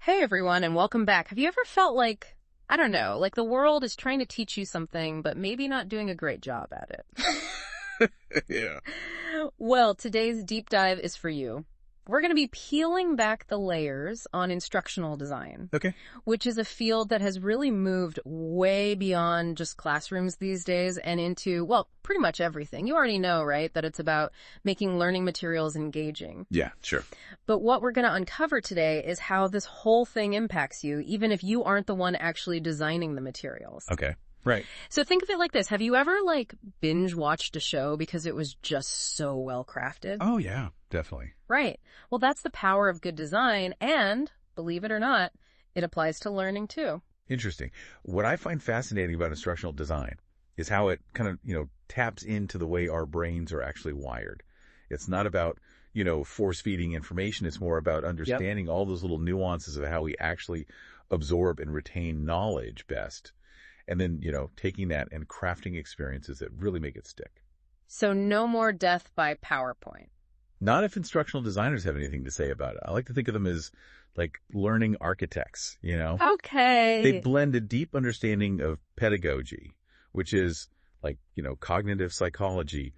Hey everyone, and welcome back. Have you ever felt like, I don't know, like the world is trying to teach you something, but maybe not doing a great job at it? Yeah. Well, today's deep dive is for you. We're going to be peeling back the layers on instructional design, Okay. which is a field that has really moved way beyond just classrooms these days and into, well, pretty much everything. You already know, right, that it's about making learning materials engaging. Yeah, sure. But what we're going to uncover today is how this whole thing impacts you, even if you aren't the one actually designing the materials. Okay. Right. So think of it like this. Have you ever, binge watched a show because it was just so well crafted? Oh, yeah, definitely. Right. Well, that's the power of good design, and, believe it or not, it applies to learning too. Interesting. What I find fascinating about instructional design is how it kind of, taps into the way our brains are actually wired. It's not about, force feeding information. It's more about understanding all those little nuances of how we actually absorb and retain knowledge best. And then, taking that and crafting experiences that really make it stick. So no more death by PowerPoint. Not if instructional designers have anything to say about it. I like to think of them as like learning architects, Okay. They blend a deep understanding of pedagogy, which is like, cognitive psychology,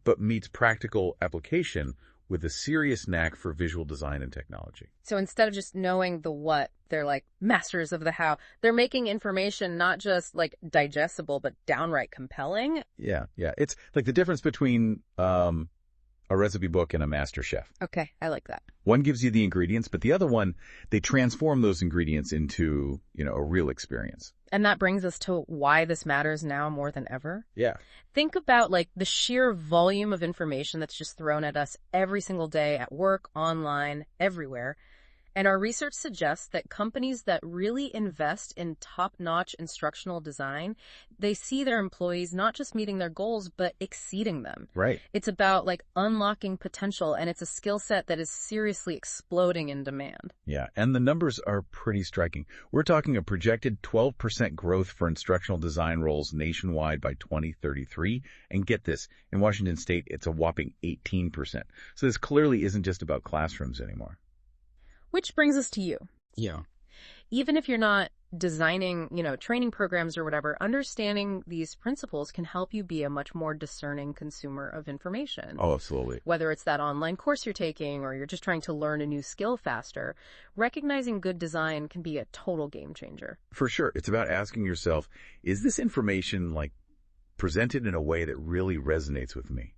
but meets practical application with a serious knack for visual design and technology. So instead of just knowing the what, they're like masters of the how. They're making information not just digestible, but downright compelling. Yeah. It's like the difference between a recipe book and a master chef. Okay, I like that. One gives you the ingredients, but the other one, they transform those ingredients into, a real experience. And that brings us to why this matters now more than ever. Yeah. Think about the sheer volume of information that's just thrown at us every single day at work, online, everywhere. And our research suggests that companies that really invest in top-notch instructional design, they see their employees not just meeting their goals, but exceeding them. Right. It's about unlocking potential, and it's a skill set that is seriously exploding in demand. Yeah, and the numbers are pretty striking. We're talking a projected 12% growth for instructional design roles nationwide by 2033. And get this, in Washington State, it's a whopping 18%. So this clearly isn't just about classrooms anymore. Which brings us to you. Yeah. Even if you're not designing, training programs or whatever, understanding these principles can help you be a much more discerning consumer of information. Oh, absolutely. Whether it's that online course you're taking or you're just trying to learn a new skill faster, recognizing good design can be a total game changer. For sure. It's about asking yourself, is this information presented in a way that really resonates with me?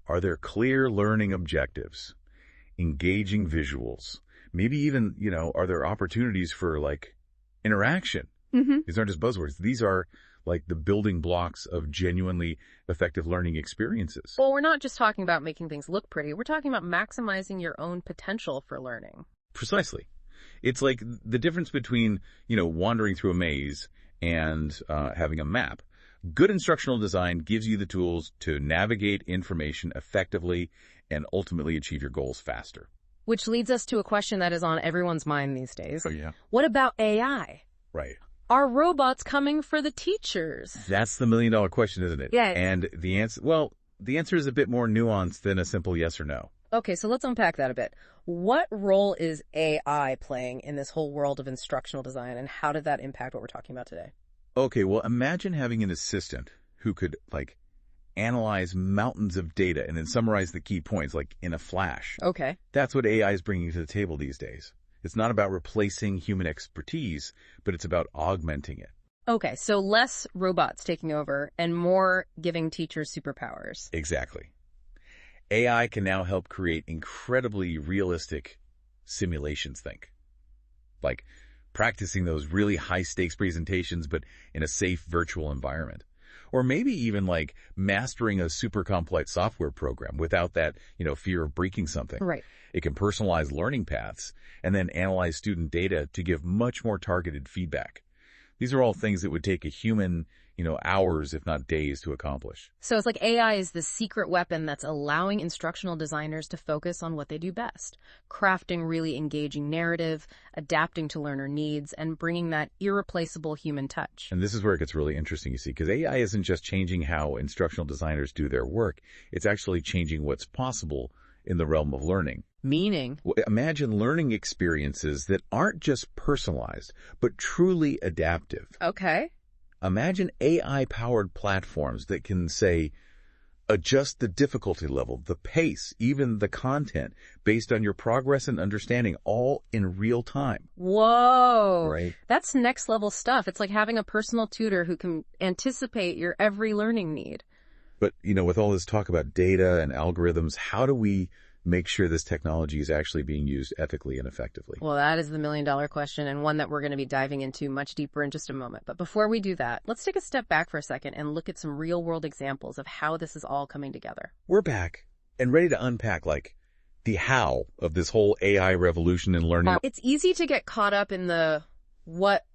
Are there clear learning objectives? Engaging visuals, maybe even, are there opportunities for interaction? Mm-hmm. These aren't just buzzwords. These are the building blocks of genuinely effective learning experiences. Well, we're not just talking about making things look pretty. We're talking about maximizing your own potential for learning. Precisely. It's like the difference between, wandering through a maze and having a map. Good instructional design gives you the tools to navigate information effectively and ultimately achieve your goals faster. Which leads us to a question that is on everyone's mind these days. Oh, yeah. What about AI? Right. Are robots coming for the teachers? That's the million-dollar question, isn't it? Yeah. And the answer is a bit more nuanced than a simple yes or no. Okay, so let's unpack that a bit. What role is AI playing in this whole world of instructional design, and how did that impact what we're talking about today? Okay, well, imagine having an assistant who could, analyze mountains of data and then summarize the key points, in a flash. Okay. That's what AI is bringing to the table these days. It's not about replacing human expertise, but it's about augmenting it. Okay, so less robots taking over and more giving teachers superpowers. Exactly. AI can now help create incredibly realistic simulations, like practicing those really high-stakes presentations, but in a safe virtual environment. Or maybe even mastering a super complex software program without that, fear of breaking something. Right. It can personalize learning paths and then analyze student data to give much more targeted feedback. These are all things that would take a human, hours, if not days, to accomplish. So it's like AI is the secret weapon that's allowing instructional designers to focus on what they do best, crafting really engaging narrative, adapting to learner needs, and bringing that irreplaceable human touch. And this is where it gets really interesting, you see, because AI isn't just changing how instructional designers do their work. It's actually changing what's possible in the realm of learning. Meaning? Imagine learning experiences that aren't just personalized, but truly adaptive. Okay. Imagine AI-powered platforms that can, say, adjust the difficulty level, the pace, even the content, based on your progress and understanding, all in real time. Whoa. Right. That's next level stuff. It's like having a personal tutor who can anticipate your every learning need. But, with all this talk about data and algorithms, how do we make sure this technology is actually being used ethically and effectively? Well, that is the million-dollar question, and one that we're going to be diving into much deeper in just a moment. But before we do that, let's take a step back for a second and look at some real-world examples of how this is all coming together. We're back and ready to unpack, the how of this whole AI revolution in learning. It's easy to get caught up in the what,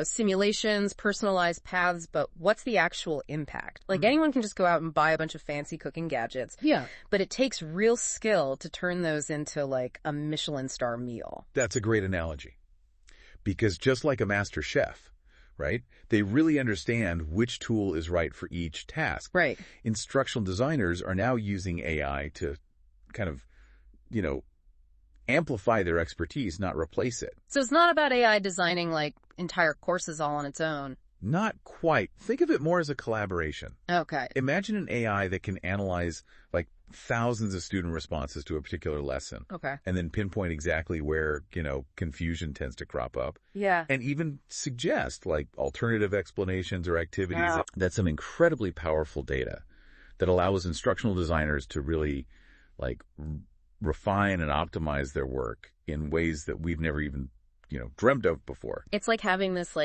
simulations, personalized paths, but what's the actual impact? Anyone can just go out and buy a bunch of fancy cooking gadgets. Yeah. But it takes real skill to turn those into a Michelin star meal. That's a great analogy. Because just like a master chef, right, they really understand which tool is right for each task. Right. Instructional designers are now using AI to kind of, amplify their expertise, not replace it. So it's not about AI designing entire courses all on its own. Not quite. Think of it more as a collaboration. Okay. Imagine an AI that can analyze thousands of student responses to a particular lesson. Okay. And then pinpoint exactly where, confusion tends to crop up. Yeah. And even suggest alternative explanations or activities. Yeah. That's some incredibly powerful data that allows instructional designers to really refine and optimize their work in ways that we've never even, dreamt of before. It's like having this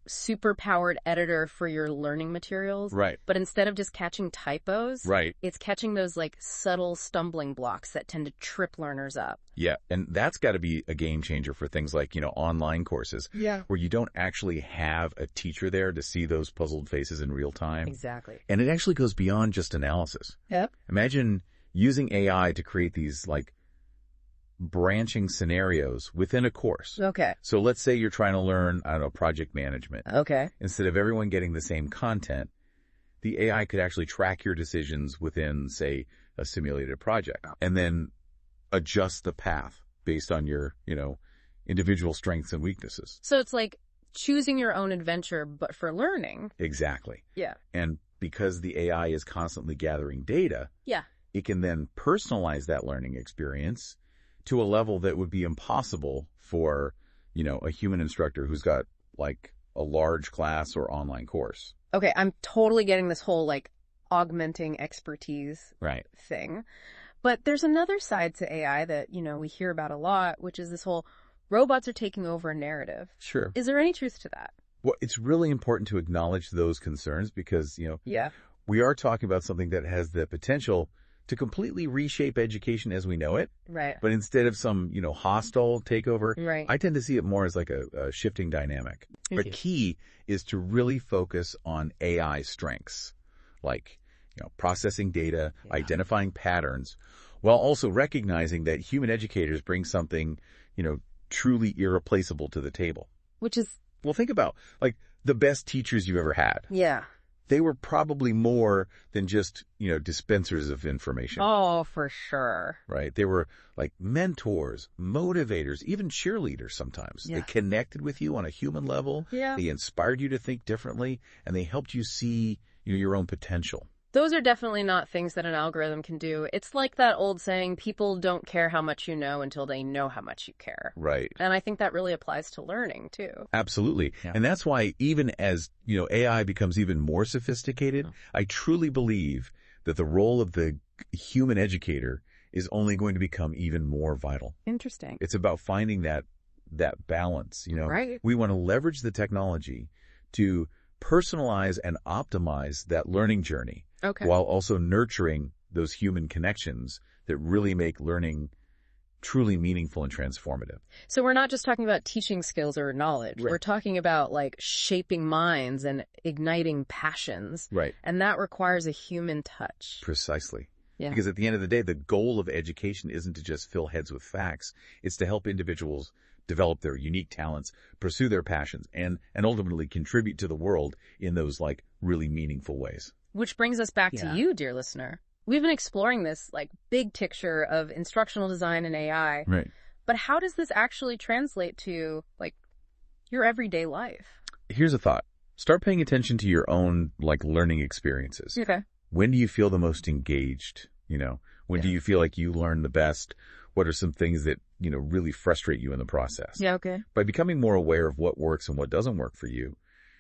super powered editor for your learning materials. Right. But instead of just catching typos, right, it's catching those subtle stumbling blocks that tend to trip learners up. Yeah. And that's got to be a game changer for things like, online courses. Yeah. Where you don't actually have a teacher there to see those puzzled faces in real time. Exactly. And it actually goes beyond just analysis. Yep. Imagine using AI to create these branching scenarios within a course. Okay. So let's say you're trying to learn, project management. Okay. Instead of everyone getting the same content, the AI could actually track your decisions within, say, a simulated project and then adjust the path based on your, individual strengths and weaknesses. So it's like choosing your own adventure, but for learning. Exactly. Yeah. And because the AI is constantly gathering data, yeah, it can then personalize that learning experience to a level that would be impossible for, a human instructor who's got a large class or online course. Okay, I'm totally getting this whole augmenting expertise thing. But there's another side to AI that, we hear about a lot, which is this whole robots are taking over narrative. Sure. Is there any truth to that? Well, it's really important to acknowledge those concerns because, yeah, we are talking about something that has the potential to completely reshape education as we know it. Right. But instead of some, hostile takeover, right, I tend to see it more as a shifting dynamic. But key is to really focus on AI strengths, processing data, identifying patterns, while also recognizing that human educators bring something, truly irreplaceable to the table. Which is? Well, think about, the best teachers you've ever had. Yeah. They were probably more than just, dispensers of information. Oh, for sure. Right. They were mentors, motivators, even cheerleaders sometimes. Yeah. They connected with you on a human level. Yeah. They inspired you to think differently, and they helped you see your own potential. Those are definitely not things that an algorithm can do. It's like that old saying, people don't care how much you know until they know how much you care. Right. And I think that really applies to learning, too. Absolutely. Yeah. And that's why even as, AI becomes even more sophisticated, I truly believe that the role of the human educator is only going to become even more vital. Interesting. It's about finding that balance, Right. We want to leverage the technology to personalize and optimize that learning journey. Okay. While also nurturing those human connections that really make learning truly meaningful and transformative. So we're not just talking about teaching skills or knowledge. Right. We're talking about shaping minds and igniting passions. Right. And that requires a human touch. Precisely. Yeah. Because at the end of the day, the goal of education isn't to just fill heads with facts. It's to help individuals develop their unique talents, pursue their passions, and ultimately contribute to the world in those really meaningful ways. Which brings us back to you, dear listener. We've been exploring this like big picture of instructional design and AI, Right. but how does this actually translate to like your everyday life? Here's a thought. Start paying attention to your own learning experiences. Okay. When do you feel the most engaged? When do you feel like you learn the best? What are some things that, really frustrate you in the process? Yeah, okay. By becoming more aware of what works and what doesn't work for you,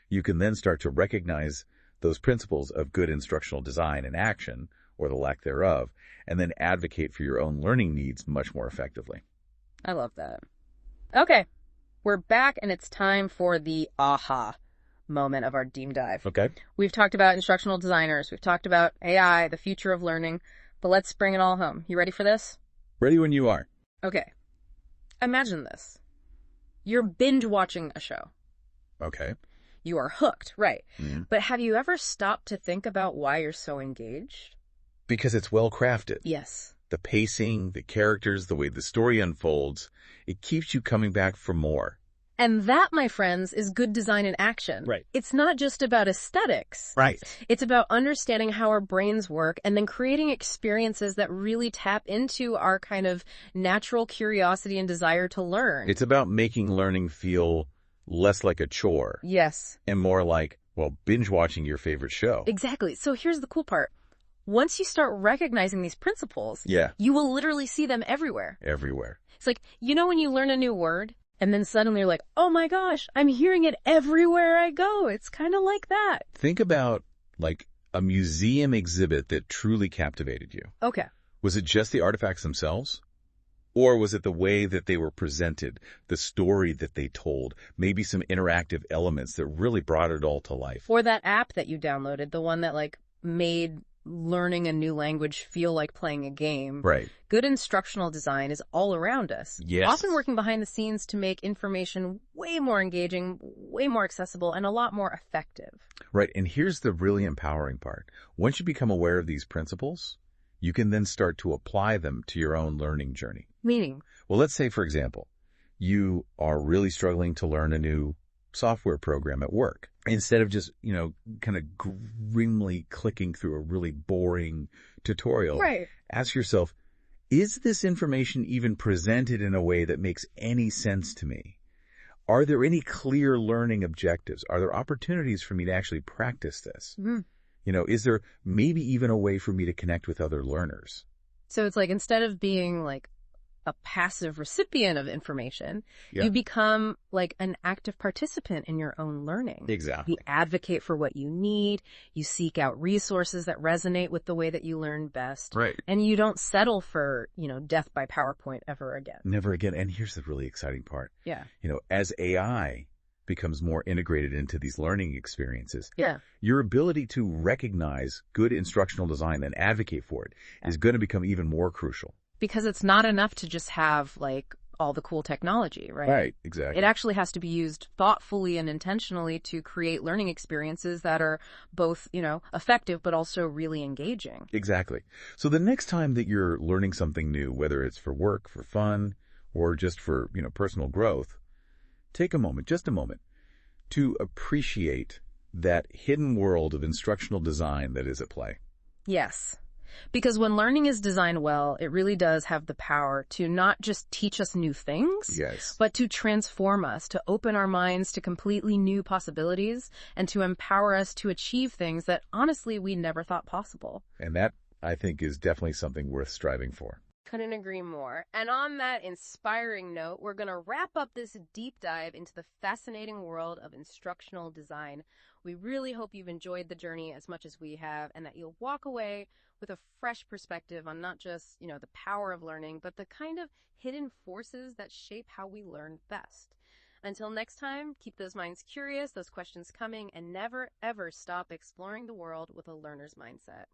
you can then start to recognize those principles of good instructional design and action, or the lack thereof, and then advocate for your own learning needs much more effectively. I love that. Okay. We're back and it's time for the aha moment of our deep dive. Okay. We've talked about instructional designers. We've talked about AI, the future of learning, but let's bring it all home. You ready for this? Ready when you are. Okay. Imagine this. You're binge watching a show. Okay. You are hooked, right? Mm. But have you ever stopped to think about why you're so engaged? Because it's well crafted. Yes. The pacing, the characters, the way the story unfolds, it keeps you coming back for more. And that, my friends, is good design in action. Right. It's not just about aesthetics. Right. It's about understanding how our brains work and then creating experiences that really tap into our kind of natural curiosity and desire to learn. It's about making learning feel less like a chore Yes. and more like, binge watching your favorite show. Exactly. So here's the cool part. Once you start recognizing these principles, Yeah. you will literally see them everywhere. Everywhere. It's like, when you learn a new word and then suddenly you're like, oh my gosh, I'm hearing it everywhere I go. It's kind of like that. Think about a museum exhibit that truly captivated you. Okay. Was it just the artifacts themselves? Or was it the way that they were presented, the story that they told, maybe some interactive elements that really brought it all to life? Or that app that you downloaded, the one that made learning a new language feel like playing a game. Right. Good instructional design is all around us. Yes. Often working behind the scenes to make information way more engaging, way more accessible, and a lot more effective. Right. And here's the really empowering part. Once you become aware of these principles, you can then start to apply them to your own learning journey. Meaning? Well, let's say, for example, you are really struggling to learn a new software program at work. Instead of just, kind of grimly clicking through a really boring tutorial, Right. Ask yourself, is this information even presented in a way that makes any sense to me? Are there any clear learning objectives? Are there opportunities for me to actually practice this? Mm-hmm. Is there maybe even a way for me to connect with other learners? So it's like instead of being a passive recipient of information, Yeah. you become an active participant in your own learning. Exactly. You advocate for what you need. You seek out resources that resonate with the way that you learn best. Right. And you don't settle for, death by PowerPoint ever again. Never again. And here's the really exciting part. Yeah. As AI becomes more integrated into these learning experiences, Yeah. your ability to recognize good instructional design and advocate for it is going to become even more crucial. Because it's not enough to just have all the cool technology, right? Right, exactly. It actually has to be used thoughtfully and intentionally to create learning experiences that are both, effective but also really engaging. Exactly. So the next time that you're learning something new, whether it's for work, for fun, or just for, personal growth, take just a moment, to appreciate that hidden world of instructional design that is at play. Yes. Because when learning is designed well, it really does have the power to not just teach us new things, Yes. but to transform us, to open our minds to completely new possibilities, and to empower us to achieve things that honestly we never thought possible. And that, I think, is definitely something worth striving for. Couldn't agree more. And on that inspiring note, we're going to wrap up this deep dive into the fascinating world of instructional design. We really hope you've enjoyed the journey as much as we have, and that you'll walk away with a fresh perspective on not just, the power of learning, but the kind of hidden forces that shape how we learn best. Until next time, keep those minds curious, those questions coming, and never, ever stop exploring the world with a learner's mindset.